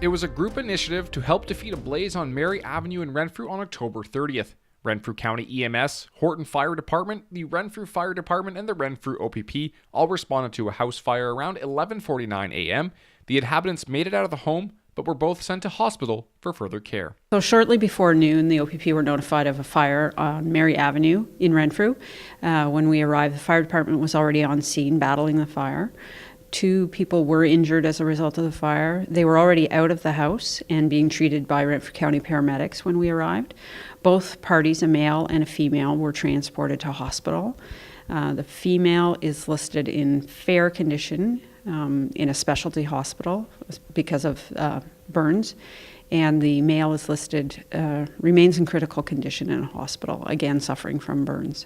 It was a group initiative to help defeat a blaze on Mary Avenue in Renfrew on October 30th. Renfrew County EMS, Horton Fire Department, the Renfrew Fire Department, and the Renfrew OPP all responded to a house fire around 11:49 a.m. The inhabitants made it out of the home, but were both sent to hospital for further care. So shortly before noon, the OPP were notified of a fire on Mary Avenue in Renfrew. When we arrived, the fire department was already on scene battling the fire. 2 people were injured as a result of the fire. They were already out of the house and being treated by Renfrew County paramedics when we arrived. Both parties, a male and a female, were transported to hospital. The female is listed in fair condition in a specialty hospital because of burns, and the male is listed, remains in critical condition in a hospital, again suffering from burns.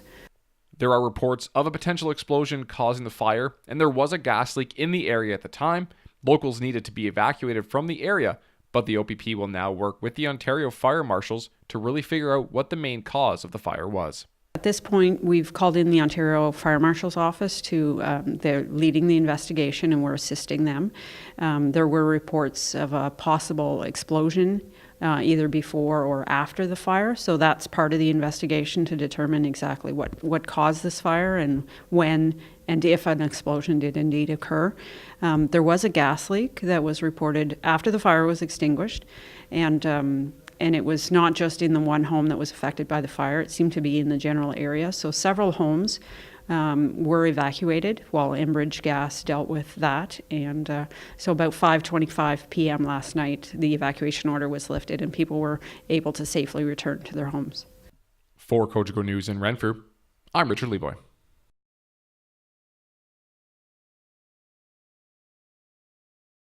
There are reports of a potential explosion causing the fire, and there was a gas leak in the area at the time. Locals needed to be evacuated from the area, but the OPP will now work with the Ontario Fire Marshals to really figure out what the main cause of the fire was. At this point, we've called in the Ontario Fire Marshal's office they're leading the investigation and we're assisting them. There were reports of a possible explosion either before or after the fire, so that's part of the investigation to determine exactly what caused this fire and when and if an explosion did indeed occur. There was a gas leak that was reported after the fire was extinguished, and it was not just in the one home that was affected by the fire. It seemed to be in the general area. So several homes were evacuated while Enbridge Gas dealt with that. And so about 5:25 p.m. last night, the evacuation order was lifted and people were able to safely return to their homes. For Cogeco News in Renfrew, I'm Richard Levoy.